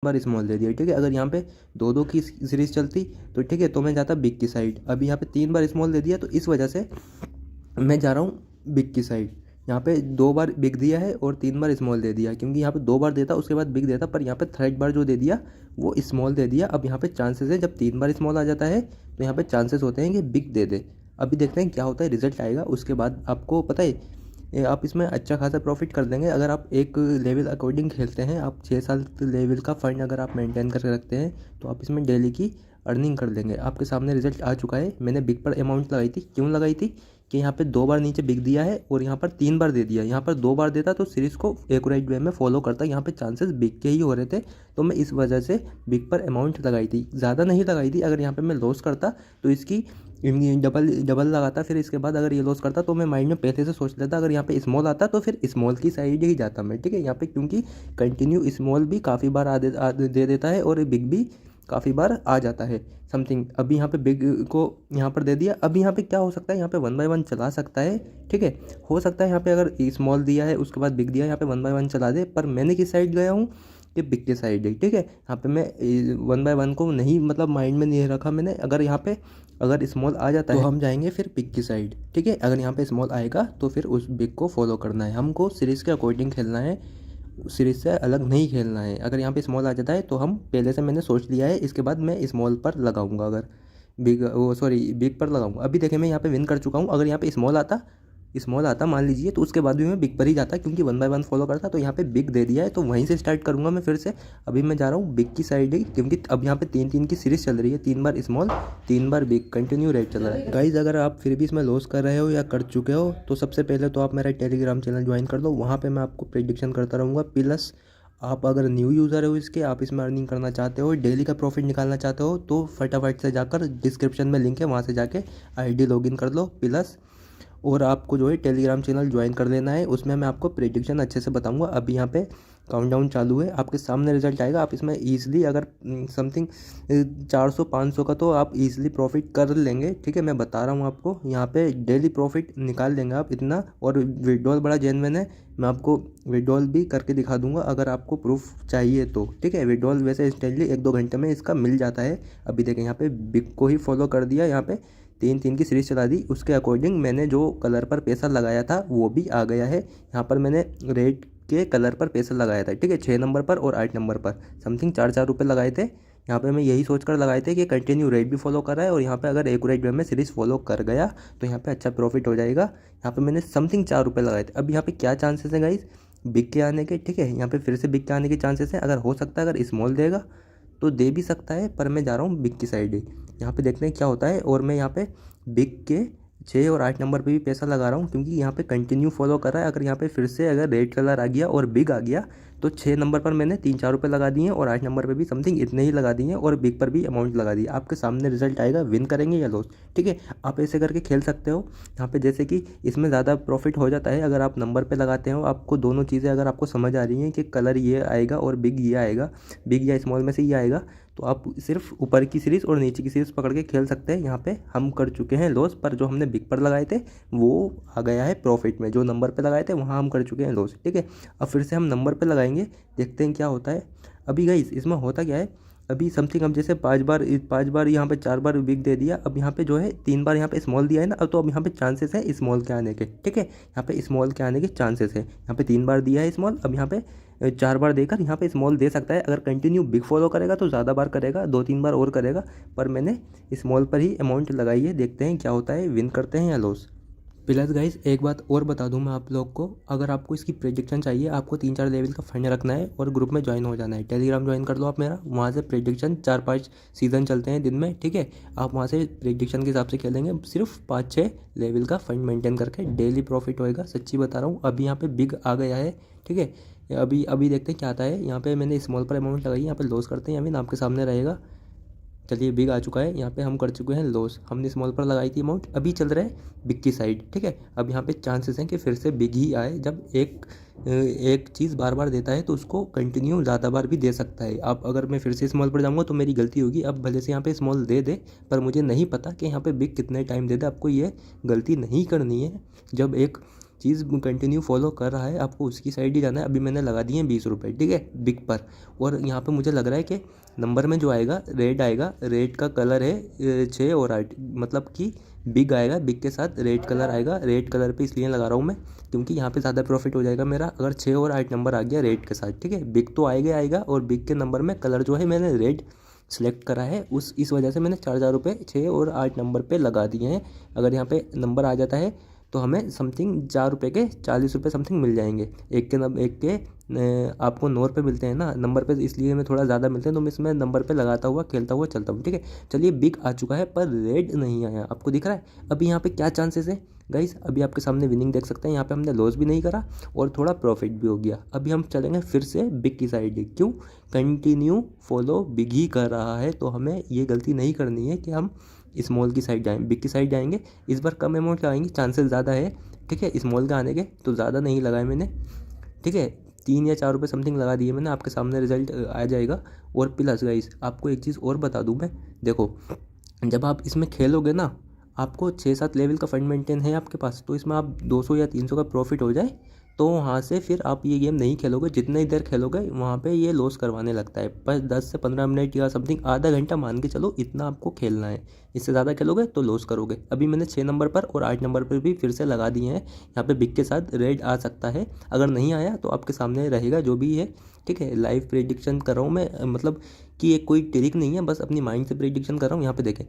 बार small दे दिया, ठीक है। अगर यहाँ पे 2-2 की सीरीज चलती तो ठीक है, तो मैं जाता बिग की साइड। अभी यहाँ पे 3 बार स्मॉल दे दिया, तो इस वजह से मैं जा रहा हूँ बिग की साइड। यहाँ पे 2 बार बिग दिया है और 3 बार स्मॉल दे दिया, क्योंकि यहाँ पे 2 बार देता उसके बाद बिग देता, पर यहाँ पे थर्ड बार जो दे दिया वो स्मॉल दे दिया। अब यहाँ पे चांसेस है, जब 3 बार स्मॉल आ जाता है तो यहाँ पे चांसेस होते हैं कि बिग दे दे। अभी देखते हैं क्या होता है, रिजल्ट आएगा उसके बाद आपको पता है आप इसमें अच्छा खासा प्रॉफिट कर देंगे। अगर आप एक लेवल अकॉर्डिंग खेलते हैं, आप 6 साल लेवल का फंड अगर आप मेंटेन करके रखते हैं, तो आप इसमें डेली की अर्निंग कर लेंगे। आपके सामने रिजल्ट आ चुका है। मैंने बिग पर अमाउंट लगाई थी, क्यों लगाई थी कि यहाँ पे 2 बार नीचे बिग दिया है और यहाँ पर 3 बार दे दिया। यहाँ पर 2 बार देता तो सीरीज़ को एक्यूरेट वे में फॉलो करता, यहाँ पे चांसेस बिग के ही हो रहे थे, तो मैं इस वजह से बिग पर अमाउंट लगाई थी। ज़्यादा नहीं लगाई थी, अगर यहाँ पे मैं लॉस करता तो इसकी डबल डबल लगाता, फिर इसके बाद अगर ये लॉस करता तो मैं माइंड में पहले से सोच लेता अगर यहाँ पे स्मॉल आता तो फिर स्मॉल की साइड ही जाता मैं, ठीक है। यहाँ पे क्योंकि कंटिन्यू स्मॉल भी काफ़ी बार दे देता है और बिग भी काफ़ी बार आ जाता है समथिंग। अभी यहाँ पे बिग को यहाँ पर दे दिया। अब यहाँ पे क्या हो सकता है, यहाँ पे 1 बाय 1 चला सकता है, ठीक है। हो सकता है यहाँ पे अगर स्मॉल दिया है उसके बाद बिग दिया, यहाँ पे 1 बाय 1 चला दे, पर मैंने किस साइड गया हूँ कि बिग के साइड है, ठीक है। यहाँ पे मैं 1 बाय 1 को नहीं मतलब माइंड में नहीं रखा मैंने। अगर यहाँ पे अगर स्मॉल आ जाता है तो हम जाएंगे फिर बिग की साइड, ठीक है। अगर यहाँ पे स्मॉल आएगा तो फिर उस बिग को फॉलो करना है, हमको सीरीज़ के अकॉर्डिंग खेलना है, सीरीज से अलग नहीं खेलना है। अगर यहाँ पे स्मॉल आ जाता है तो हम पहले से मैंने सोच लिया है, इसके बाद मैं स्मॉल पर लगाऊंगा, अगर बिग वो सॉरी बिग पर लगाऊंगा। अभी देखें मैं यहाँ पे विन कर चुका हूँ। अगर यहाँ पे स्मॉल आता मान लीजिए, तो उसके बाद भी मैं बिग पर ही जाता, क्योंकि 1 बाय 1 फॉलो करता। तो यहाँ पे बिग दे दिया है तो वहीं से स्टार्ट करूँगा मैं फिर से। अभी मैं जा रहा हूँ बिग की साइड ही, क्योंकि अब यहाँ पे 3-3 की सीरीज चल रही है, 3 बार स्मॉल 3 बार बिग कंटिन्यू रेट चल रहा है। गाइज अगर आप फिर भी इसमें लॉस कर रहे हो या कर चुके हो, तो सबसे पहले तो आप मेरा टेलीग्राम चैनल ज्वाइन कर लो, वहाँ पर मैं आपको प्रेडिक्शन करता रहूँगा। प्लस आप अगर न्यू यूज़र हो इसके, आप इसमें अर्निंग करना चाहते हो, डेली का प्रॉफिट निकालना चाहते हो, तो फटाफट से जाकर डिस्क्रिप्शन में लिंक है, वहाँ से जाके आईडी लॉगिन कर लो। प्लस और आपको जो है टेलीग्राम चैनल ज्वाइन कर लेना है, उसमें मैं आपको प्रेडिक्शन अच्छे से बताऊंगा। अभी यहाँ पे काउंटडाउन चालू है, आपके सामने रिजल्ट आएगा। आप इसमें ईजिली अगर समथिंग 400-500 का तो आप ईजिली प्रॉफिट कर लेंगे, ठीक है। मैं बता रहा हूँ आपको, यहाँ पे डेली प्रॉफिट निकाल लेंगे आप इतना। और विड्रॉल बड़ा जेन्युइन है, मैं आपको विड्रॉल भी करके दिखा दूंगा अगर आपको प्रूफ चाहिए तो, ठीक है। विड्रॉल वैसे इंस्टेंटली 1-2 घंटे में इसका मिल जाता है। अभी देखें यहाँ पे बिग को ही फॉलो कर दिया, यहाँ पे 3-3 की सीरीज चला दी, उसके अकॉर्डिंग मैंने जो कलर पर पैसा लगाया था वो भी आ गया है। यहाँ पर मैंने रेड के कलर पर पैसा लगाया था, ठीक है, 6 नंबर पर और 8 नंबर पर समथिंग 4-4 रुपये लगाए थे। यहाँ पे मैं यही सोचकर लगाए थे कि कंटिन्यू रेट भी फॉलो कर रहा है, और यहाँ पे अगर एक्यूरेट वे में सीरीज फॉलो कर गया तो यहाँ पे अच्छा प्रॉफिट हो जाएगा। यहाँ पे मैंने समथिंग 4 रुपये लगाए थे। अब यहाँ पे क्या चांसेस हैं गाइस बिग के आने के, ठीक है। यहाँ पे फिर से बिग के आने के चांसेस हैं। अगर हो सकता है अगर स्मॉल देगा तो दे भी सकता है, पर मैं जा रहा हूँ बिग की साइड ही। यहाँ पे देखते हैं क्या होता है। और मैं यहाँ पे बिग के 6 और 8 नंबर पे भी पैसा लगा रहा हूँ, क्योंकि यहाँ पे कंटिन्यू फॉलो कर रहा है। अगर यहाँ पे फिर से अगर रेड कलर आ गया और बिग आ गया तो 6 नंबर पर मैंने 3-4 रुपये लगा दिए हैं, और 8 नंबर पे भी समथिंग इतने ही लगा दिए हैं, और बिग पर भी अमाउंट लगा दी। आपके सामने रिजल्ट आएगा, विन करेंगे या लॉस, ठीक है। आप ऐसे करके खेल सकते हो। यहाँ पे जैसे कि इसमें ज़्यादा प्रॉफिट हो जाता है अगर आप नंबर पे लगाते हो। आपको दोनों चीज़ें अगर आपको समझ आ रही हैं कि कलर ये आएगा और बिग ये आएगा, बिग या स्मॉल में से ये आएगा, तो आप सिर्फ ऊपर की सीरीज़ और नीचे की सीरीज़ पकड़ के खेल सकते हैं। यहाँ पे हम कर चुके हैं लॉस, पर जो हमने बिग पर लगाए थे वो आ गया है प्रॉफिट में। जो नंबर पे लगाए थे वहाँ हम कर चुके हैं लॉस, ठीक है। अब फिर से हम नंबर पे लगाएंगे, देखते हैं क्या होता है। अभी गाइस इसमें होता क्या है, अभी समथिंग हम जैसे 5 बार यहाँ पे 4 बार बिग दे दिया। अब यहाँ पे जो है 3 बार यहाँ पे स्मॉल दिया है ना, अब तो अब यहाँ पे चांसेस है स्मॉल के आने के, ठीक है। यहाँ पे स्मॉल के आने के चांसेस है। यहाँ पे 3 बार दिया है स्मॉल, अब यहाँ पे 4 बार देकर यहाँ पे स्मॉल दे सकता है। अगर कंटिन्यू बिग फॉलो करेगा तो ज़्यादा बार करेगा, 2-3 बार और करेगा, पर मैंने स्मॉल पर ही अमाउंट लगाई है। देखते हैं क्या होता है, विन करते हैं या लॉस। प्लस गाइस एक बात और बता दूं मैं आप लोग को, अगर आपको इसकी प्रेडिक्शन चाहिए, आपको 3-4 लेवल का फंड रखना है और ग्रुप में ज्वाइन हो जाना है। टेलीग्राम ज्वाइन कर लो आप मेरा, वहाँ से प्रेडिक्शन 4-5 सीज़न चलते हैं दिन में, ठीक है। आप वहाँ से प्रेडिक्शन के हिसाब से खेलेंगे, सिर्फ 5-6 लेवल का फंड मेंटेन करके डेली प्रॉफिट होएगा। सच्ची बता रहा हूँ। अभी यहाँ पे बिग आ गया है, ठीक है। अभी अभी देखते हैं क्या आता है। यहाँ पे मैंने स्मॉल पर अमाउंट लगाई, यहाँ पे लॉस करते हैं, अभी आपके सामने रहेगा। चलिए बिग आ चुका है, यहाँ पे हम कर चुके हैं लॉस। हमने स्मॉल पर लगाई थी अमाउंट, अभी चल रहा है बिग की साइड, ठीक है। अब यहाँ पे चांसेस हैं कि फिर से बिग ही आए। जब एक चीज़ बार बार देता है तो उसको कंटिन्यू ज़्यादा बार भी दे सकता है। अब अगर मैं फिर से स्मॉल पर जाऊँगा तो मेरी गलती होगी। अब भले से यहाँ पे स्मॉल दे दे, पर मुझे नहीं पता कि यहाँ पे बिग कितने टाइम दे दे। आपको ये गलती नहीं करनी है। जब एक चीज़ कंटिन्यू फॉलो कर रहा है आपको उसकी साइड ही जाना है। अभी मैंने लगा दिए हैं 20 रुपये, ठीक है, बिग पर। और यहाँ पे मुझे लग रहा है कि नंबर में जो आएगा रेड आएगा, रेड का कलर है 6 और 8, मतलब कि बिग आएगा, बिग के साथ रेड कलर आएगा। रेड कलर पे इसलिए लगा रहा हूँ मैं क्योंकि यहाँ पे ज़्यादा प्रॉफिट हो जाएगा मेरा अगर 6 और 8 नंबर आ गया रेड के साथ, ठीक है। बिग तो आएगा आएगा, और बिग के नंबर में कलर जो है मैंने रेड सेलेक्ट करा है, इस वजह से मैंने 4,000 रुपये 6 और 8 नंबर पे लगा दिए हैं। अगर यहाँ पे नंबर आ जाता है तो हमें समथिंग 4 रुपये के 40 रुपये समथिंग मिल जाएंगे। एक के आपको 9 रुपये मिलते हैं ना नंबर पे, इसलिए मैं थोड़ा ज़्यादा मिलते हैं तो मैं इसमें नंबर पे लगाता हुआ खेलता हुआ चलता हूँ, ठीक है। चलिए बिग आ चुका है पर रेड नहीं आया, आपको दिख रहा है। अभी यहाँ पे क्या चांसेस है गाइस, अभी आपके सामने विनिंग देख सकते हैं। यहाँ पे हमने लॉस भी नहीं करा और थोड़ा प्रॉफिट भी हो गया। अभी हम चलेंगे फिर से बिग की साइड। क्यों? कंटिन्यू फॉलो बिग ही कर रहा है, तो हमें ये गलती नहीं करनी है कि हम स्मॉल की साइड जाएँ, बिग की साइड जाएंगे। इस बार कम अमाउंट का आएंगे, चांसेस ज़्यादा है, ठीक है, स्मॉल का आने के, तो ज़्यादा नहीं लगाए मैंने, ठीक है। 3 या 4 रुपये समथिंग लगा दिए मैंने, आपके सामने रिजल्ट आ जाएगा। और प्लस गाइस आपको एक चीज़ और बता दूं मैं, देखो जब आप इसमें खेलोगे ना, आपको 6-7 लेवल का फंड मेंटेन है आपके पास, तो इसमें आप 200 या 300 का प्रॉफिट हो जाए तो वहाँ से फिर आप ये गेम नहीं खेलोगे। जितने ही देर खेलोगे वहाँ पे ये लॉस करवाने लगता है। बस 10 से 15 मिनट या समथिंग आधा घंटा मान के चलो, इतना आपको खेलना है। इससे ज़्यादा खेलोगे तो लॉस करोगे। अभी मैंने 6 नंबर पर और 8 नंबर पर भी फिर से लगा दिए हैं। यहाँ पे बिग के साथ रेड आ सकता है, अगर नहीं आया तो आपके सामने रहेगा जो भी है, ठीक है। लाइव प्रेडिक्शन कर रहा हूँ मैं, मतलब कि ये कोई ट्रिक नहीं है, बस अपनी माइंड से प्रेडिक्शन कर रहा हूँ। यहाँ पे देखें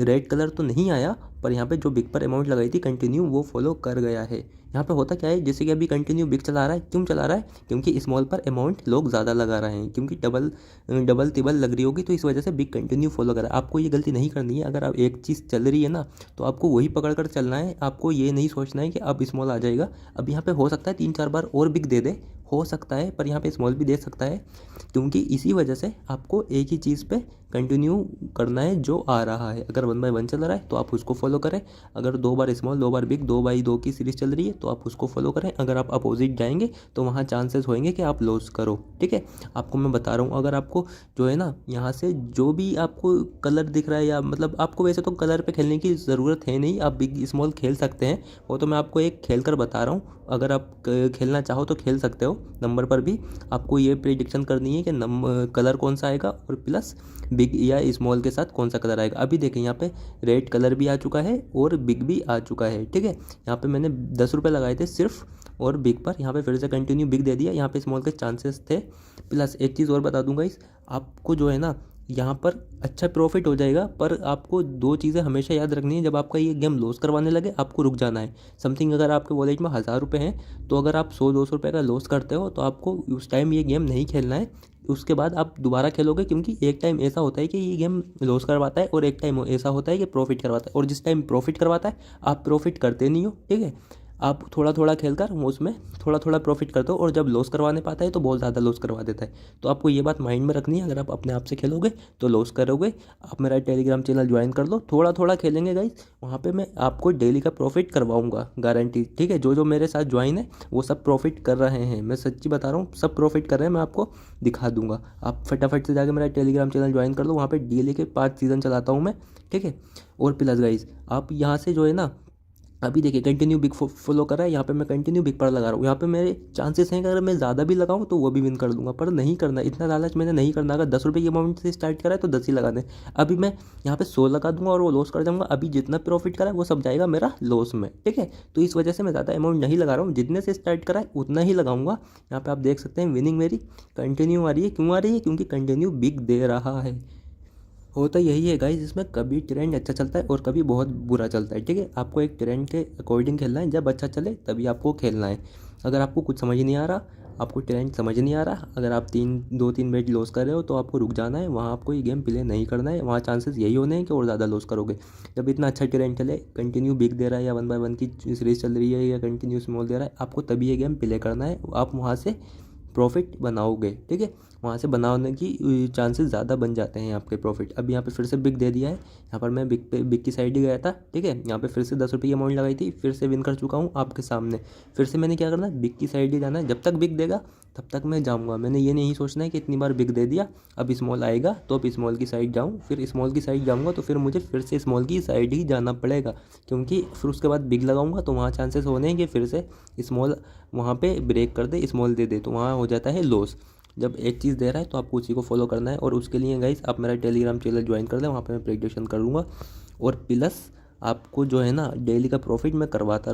रेड कलर तो नहीं आया, पर यहाँ पे जो बिग पर अमाउंट लगाई थी कंटिन्यू वो फॉलो कर गया है। यहाँ पे होता क्या है, जैसे कि अभी कंटिन्यू बिग चला रहा है, क्यों चला रहा है? क्योंकि स्मॉल पर अमाउंट लोग ज़्यादा लगा रहे हैं, क्योंकि डबल तिबल लग रही होगी, तो इस वजह से बिग कंटिन्यू फॉलो कर रहा है। आपको ये गलती नहीं करनी है। अगर आप एक चीज़ चल रही है ना, तो आपको वही पकड़ कर चलना है। आपको ये नहीं सोचना है कि अब स्मॉल आ जाएगा। अब यहाँ पे हो सकता है 3-4 बार और बिग दे दे, हो सकता है, पर यहाँ पे स्मॉल भी दे सकता है, क्योंकि इसी वजह से आपको एक ही चीज़ पे कंटिन्यू करना है जो आ रहा है। अगर 1 बाय 1 चल रहा है तो आप उसको फॉलो करें। अगर 2 बार स्मॉल 2 बार बिग 2 बाई 2 की सीरीज़ चल रही है तो आप उसको फॉलो करें। अगर आप अपोजिट जाएंगे तो वहाँ चांसेस होंगे कि आप लॉस करो, ठीक है। आपको मैं बता रहा हूँ, अगर आपको जो है ना यहाँ से जो भी आपको कलर दिख रहा है, या मतलब आपको वैसे तो कलर पे खेलने की ज़रूरत है नहीं, आप बिग स्मॉल खेल सकते हैं। वो तो मैं आपको एक खेल कर बता रहा हूँ। अगर आप खेलना चाहो तो खेल सकते हो। नंबर पर भी आपको ये प्रेडिक्शन करनी है कि कलर कौन सा आएगा और प्लस बिग या स्मॉल के साथ कौन सा कलर आएगा। अभी देखें यहाँ पे रेड कलर भी आ चुका है और बिग भी आ चुका है, ठीक है। यहाँ पे मैंने 10 रुपये लगाए थे सिर्फ, और बिग पर यहाँ पे फिर से कंटिन्यू बिग दे दिया। यहाँ पे स्मॉल के चांसेस थे। प्लस एक चीज़ और बता दूंगा, इस आपको जो है ना यहाँ पर अच्छा प्रॉफिट हो जाएगा, पर आपको 2 चीज़ें हमेशा याद रखनी है। जब आपका ये गेम लॉस करवाने लगे आपको रुक जाना है। समथिंग अगर आपके वॉलेट में 1000 रुपये हैं, तो अगर आप 100-200 रुपये का लॉस करते हो तो आपको उस टाइम ये गेम नहीं खेलना है। उसके बाद आप दोबारा खेलोगे, क्योंकि एक टाइम ऐसा होता है कि ये गेम लॉस करवाता है और एक टाइम ऐसा होता है कि प्रॉफिट करवाता है। और जिस टाइम प्रॉफिट करवाता है आप प्रॉफिट करते नहीं हो, ठीक है। आप थोड़ा थोड़ा खेलकर वो उसमें थोड़ा थोड़ा प्रॉफिट करते हो, और जब लॉस करवाने पाता है तो बहुत ज़्यादा लॉस करवा देता है। तो आपको ये बात माइंड में रखनी है। अगर आप अपने आप से खेलोगे तो लॉस करोगे। आप मेरा टेलीग्राम चैनल ज्वाइन कर लो, थोड़ा थोड़ा खेलेंगे गाइस, वहाँ पे मैं आपको डेली का प्रॉफिट करवाऊंगा, गारंटी, ठीक है। जो जो मेरे साथ ज्वाइन है वो सब प्रॉफिट कर रहे हैं, मैं सच्ची बता रहा हूँ, सब प्रॉफिट कर रहे हैं। मैं आपको दिखा दूंगा। आप फटाफट से जाकर मेरा टेलीग्राम चैनल ज्वाइन कर लो, वहाँ पर डेली के 5 सीज़न चलाता हूँ मैं, ठीक है। और प्लस गाइस आप यहाँ से जो है ना, अभी देखिए कंटिन्यू बिग फॉलो कर रहा है। यहाँ पे मैं कंटिन्यू बिग पर लगा रहा हूँ। यहाँ पे मेरे चांसेस हैं कि अगर मैं ज़्यादा भी लगाऊँ तो वो भी विन कर दूंगा, पर नहीं करना, इतना लालच मैंने नहीं करना। अगर 10 रुपये की अमाउंट से स्टार्ट करा है तो 10 ही लगा दें। अभी मैं यहाँ पे 100 लगा दूंगा और वो लॉस कर जाऊँगा। अभी जितना प्रॉफिट करा है वो सब जाएगा मेरा लॉस में, ठीक है। तो इस वजह से मैं ज़्यादा अमाउंट नहीं लगा रहा हूँ, जितने से स्टार्ट करा है उतना ही लगाऊंगा। यहाँ पर आप देख सकते हैं विनिंग मेरी कंटिन्यू आ रही है। क्यों आ रही है? क्योंकि कंटिन्यू बिग दे रहा है। होता यही है गाइस, इसमें कभी ट्रेंड अच्छा चलता है और कभी बहुत बुरा चलता है, ठीक है। आपको एक ट्रेंड के अकॉर्डिंग खेलना है, जब अच्छा चले तभी आपको खेलना है। अगर आपको कुछ समझ नहीं आ रहा, आपको ट्रेंड समझ नहीं आ रहा, अगर आप 2-3 मैच लॉस कर रहे हो तो आपको रुक जाना है। वहाँ आपको ये गेम प्ले नहीं करना है। वहाँ चांसेस यही होने हैं कि और ज़्यादा लॉस करोगे। जब इतना अच्छा ट्रेंड चले, कंटिन्यू बिग दे रहा है या 1 बाय 1 की सीरीज चल रही है या कंटिन्यू स्मॉल दे रहा है, आपको तभी ये गेम प्ले करना है। आप वहाँ से प्रॉफिट बनाओगे, ठीक है। वहाँ से बनाने की चांसेस ज़्यादा बन जाते हैं आपके प्रॉफिट। अब यहाँ पे फिर से बिग दे दिया है, यहाँ पर मैं बिग की साइड ही गया था, ठीक है। यहाँ पे फिर से 10 रुपये की अमाउंट लगाई थी, फिर से विन कर चुका हूँ आपके सामने। फिर से मैंने क्या करना है, बिग की साइड ही जाना है, जब तक बिग देगा तब तक मैं जाऊँगा। मैंने ये नहीं सोचना है कि इतनी बार बिग दे दिया, अब स्मॉल आएगा तो अब स्मॉल की साइड जाऊँ, फिर स्मॉल की साइड जाऊँगा तो फिर मुझे फिर से स्मॉल की साइड ही जाना पड़ेगा, क्योंकि फिर उसके बाद बिग लगाऊंगा तो वहाँ चांसेस होने हैं कि फिर से स्मॉल वहाँ पे ब्रेक कर दे, स्मॉल दे दे, तो वहाँ हो जाता है लॉस। जब एक चीज़ दे रहा है तो आपको उसी को फॉलो करना है। और उसके लिए गाइस आप मेरा टेलीग्राम चैनल ज्वाइन कर लें, वहाँ पे मैं प्रेडिक्शन करूँगा। और प्लस आपको जो है ना डेली का प्रॉफिट मैं करवाता